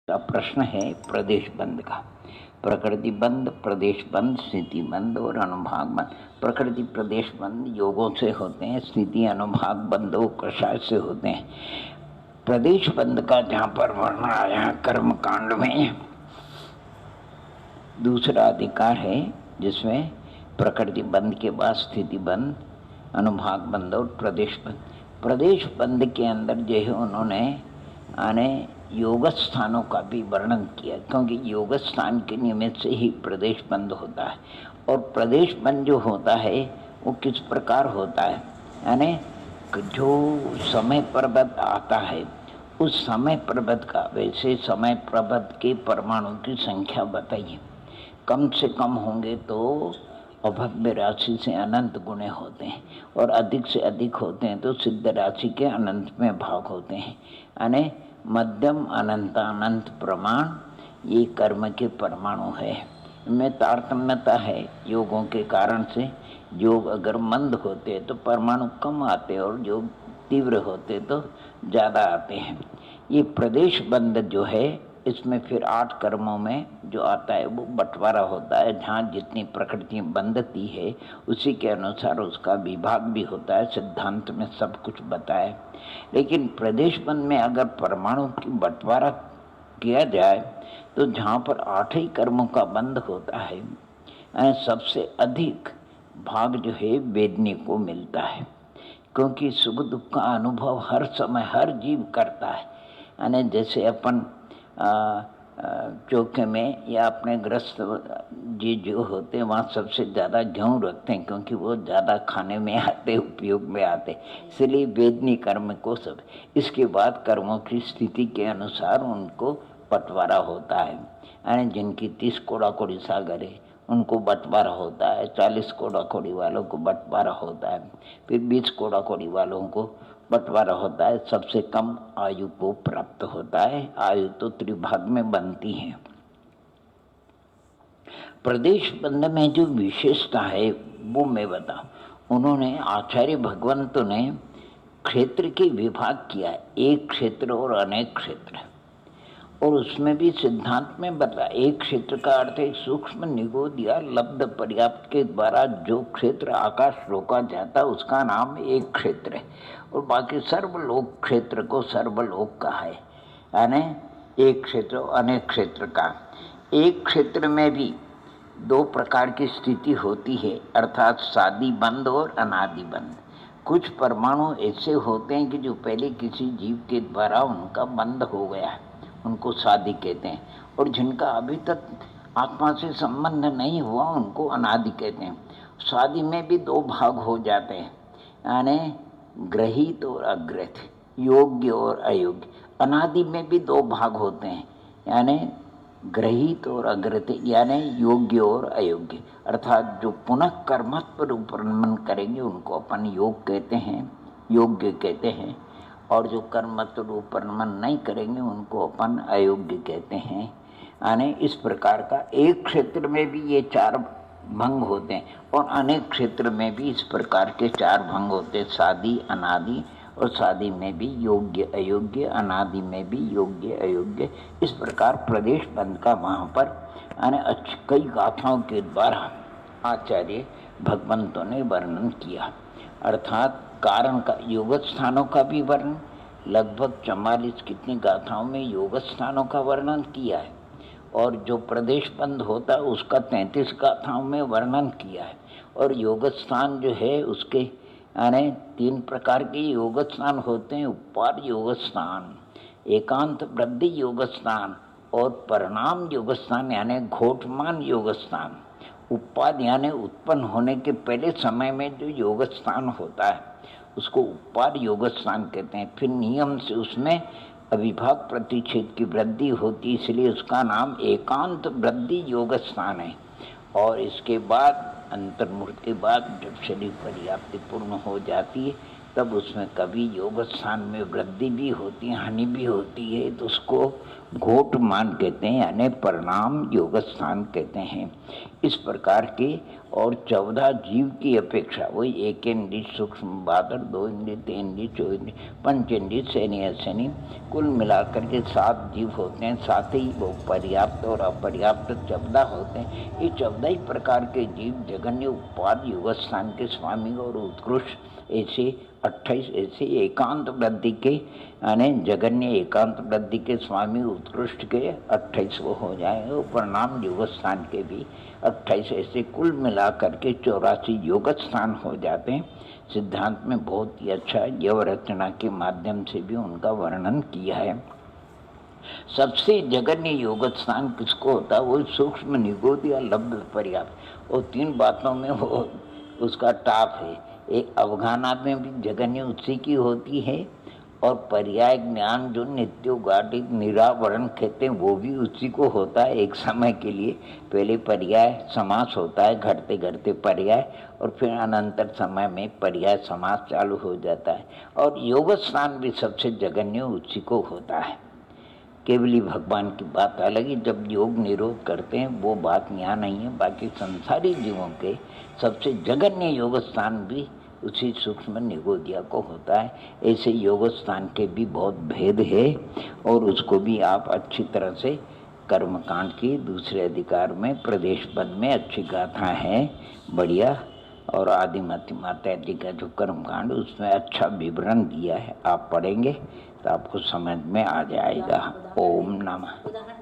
का प्रश्न है प्रदेश बंद का। प्रकृति बंद, प्रदेश बंद, स्थिति बंद और अनुभाग बंद। प्रकृति प्रदेश बंद योगों से होते हैं, स्थिति अनुभाग बंद कषाय से होते हैं। प्रदेश बंद का जहाँ पर वर्णन आया कर्म कांड में दूसरा अधिकार है, जिसमें प्रकृति बंद के बाद स्थिति बंद, अनुभाग बंद और प्रदेश बंद। प्रदेश बंद के अंदर जो है उन्होंने आने योग स्थानों का भी वर्णन किया, क्योंकि योग स्थान के निमित्त से ही प्रदेश बंद होता है। और प्रदेश बंद जो होता है वो किस प्रकार होता है, यानी जो समय पर्वत आता है उस समय पर्वत का, वैसे समय पर्वत के परमाणु की संख्या बताइए। कम से कम होंगे तो अभव्य राशि से अनंत गुणे होते हैं, और अधिक से अधिक होते हैं तो सिद्ध राशि के अनंत में भाग होते हैं। यानी मध्यम अनंत अनंत प्रमाण ये कर्म के परमाणु है। इनमें तारतम्यता है योगों के कारण से। योग अगर मंद होते तो परमाणु कम आते और योग तीव्र होते तो ज़्यादा आते हैं। ये प्रदेश बंद जो है इसमें फिर 8 कर्मों में जो आता है वो बंटवारा होता है। जहाँ जितनी प्रकृति बंधती है उसी के अनुसार उसका विभाग भी होता है। सिद्धांत में सब कुछ बताया। लेकिन प्रदेश बंद में अगर परमाणु की बंटवारा किया जाए तो जहाँ पर 8 ही कर्मों का बंध होता है, सबसे अधिक भाग जो है वेदनी को मिलता है, क्योंकि सुख दुख का अनुभव हर समय हर जीव करता है। यानी जैसे अपन चौके में या अपने ग्रस्त जी जो होते हैं वहाँ सबसे ज़्यादा गेहूँ रखते हैं, क्योंकि वो ज़्यादा खाने में आते, उपयोग में आते, इसलिए वेदनी कर्म को सब। इसके बाद कर्मों की स्थिति के अनुसार उनको बंटवारा होता है। यानी जिनकी 30 कोड़ा कोड़ी सागर है उनको बंटवारा होता है, 40 कोड़ा कोड़ी वालों को बंटवारा होता है, फिर 20 कोड़ा कोड़ी वालों को बंटवारा होता है। सबसे कम आयु को प्राप्त होता है। आयु तो त्रिभाग में बनती है। प्रदेश बंद में जो विशेषता है वो मैं बताऊं। उन्होंने आचार्य भगवंत ने क्षेत्र के विभाग किया है, एक क्षेत्र और अनेक क्षेत्र, और उसमें भी सिद्धांत में बता एक क्षेत्र का अर्थ है सूक्ष्म निगोद या लब्ध पर्याप्त के द्वारा जो क्षेत्र आकाश रोका जाता है उसका नाम एक क्षेत्र है, और बाकी सर्वलोक क्षेत्र को सर्वलोक का है। यानी एक क्षेत्र अनेक क्षेत्र का। एक क्षेत्र में भी 2 प्रकार की स्थिति होती है, अर्थात सादी बंद और अनादि बंद। कुछ परमाणु ऐसे होते हैं कि जो पहले किसी जीव के द्वारा उनका बंद हो गया है, उनको सादी कहते हैं, और जिनका अभी तक आत्मा से संबंध नहीं हुआ उनको अनादि कहते हैं। सादी में भी 2 भाग हो जाते हैं, यानी ग्रहित और अग्रहित, योग्य और अयोग्य। अनादि में भी 2 भाग होते हैं, यानी ग्रहित और अग्रहित, यानी योग्य और अयोग्य। अर्थात जो पुनः कर्मत्व रूपरमन करेंगे उनको अपन योग कहते हैं, योग्य कहते हैं, और जो कर्मत्व रूपरमन नहीं करेंगे उनको अपन अयोग्य कहते हैं। यानी इस प्रकार का एक क्षेत्र में भी ये 4 भंग होते हैं, और अनेक क्षेत्र में भी इस प्रकार के 4 भंग होते हैं, सादी अनादि, और सादी में भी योग्य अयोग्य, अनादि में भी योग्य अयोग्य। इस प्रकार प्रदेश बंद का वहाँ पर कई गाथाओं के द्वारा आचार्य भगवंतों ने वर्णन किया। अर्थात कारण का योग स्थानों का भी वर्णन, लगभग 44 कितनी गाथाओं में योग स्थानों का वर्णन किया है, और जो प्रदेश बंद होता है उसका 33 गाथाओं में वर्णन किया है। और योग स्थान जो है उसके यानी 3 प्रकार के योग स्थान होते हैं, उपार योग स्थान, एकांत वृद्धि योग स्थान, और परिणाम योग स्थान यानी घोटमान योग स्थान। उपाद यानी उत्पन्न होने के पहले समय में जो योग स्थान होता है उसको उपाद योग स्थान कहते हैं। फिर नियम से उसमें अविभाग प्रतिच्छेद की वृद्धि होती, इसलिए उसका नाम एकांत वृद्धि योग स्थान है। और इसके बाद अंतर्मुहूर्त के बाद जब शरीर पर्याप्ति पूर्ण हो जाती है तब उसमें कभी योग स्थान में वृद्धि भी होती है, हानि भी होती है, तो उसको घोटमान कहते हैं, यानी परिणाम योग स्थान कहते हैं। इस प्रकार के और 14 जीव की अपेक्षा, वही 1 इंद्रिय सूक्ष्म बादर, 2 इंद्रिय, 3 इंद्रिय, 4 इंद्रिय, 5 इंद्रिय, शनि अशनि, कुल मिलाकर के 7 जीव होते हैं। साथ ही वो पर्याप्त और अपर्याप्त 14 होते हैं। ये 14 ही प्रकार के जीव जगन्य उत्पाद युगस्थान के स्वामी और उत्कृष्ट ऐसे 28 ऐसे एकांत वृद्धि के यानी जगन्य एकांत वृद्धि के स्वामी उत्कृष्ट के 28 वो हो जाएंगे। और परिणाम युगस्थान के भी 28 ऐसे कुल मिलाकर के 84 योग स्थान हो जाते हैं। सिद्धांत में बहुत ही अच्छा यव रचना के माध्यम से भी उनका वर्णन किया है। सबसे जगन्य योग स्थान किसको होता है? वो सूक्ष्म, निगूढ़ या लब्ध पर्याप्त। वो 3 बातों में वो उसका टाप है। एक अवगाहना में भी जगन्य उसी की होती है और पर्याय ज्ञान जो नित्योगाटिक निरावरण कहते हैं वो भी उसी को होता है। एक समय के लिए पहले पर्याय समास होता है, घटते घटते पर्याय, और फिर अनंतर समय में पर्याय समास चालू हो जाता है। और योग स्थान भी सबसे जगन्य उसी को होता है। केवली भगवान की बात अलग है, जब योग निरोध करते हैं वो बात यहाँ नहीं है। बाकी संसारी जीवों के सबसे जगन्य योग स्थान भी उसी सूक्ष्म निगोदिया को होता है। ऐसे योग स्थान के भी बहुत भेद है और उसको भी आप अच्छी तरह से कर्मकांड की दूसरे अधिकार में प्रदेश पद में अच्छी गाथा है, बढ़िया। और आदिमति माता जी का जो कर्मकांड उसमें अच्छा विवरण दिया है, आप पढ़ेंगे तो आपको समझ में आ जाएगा। ओम नमः।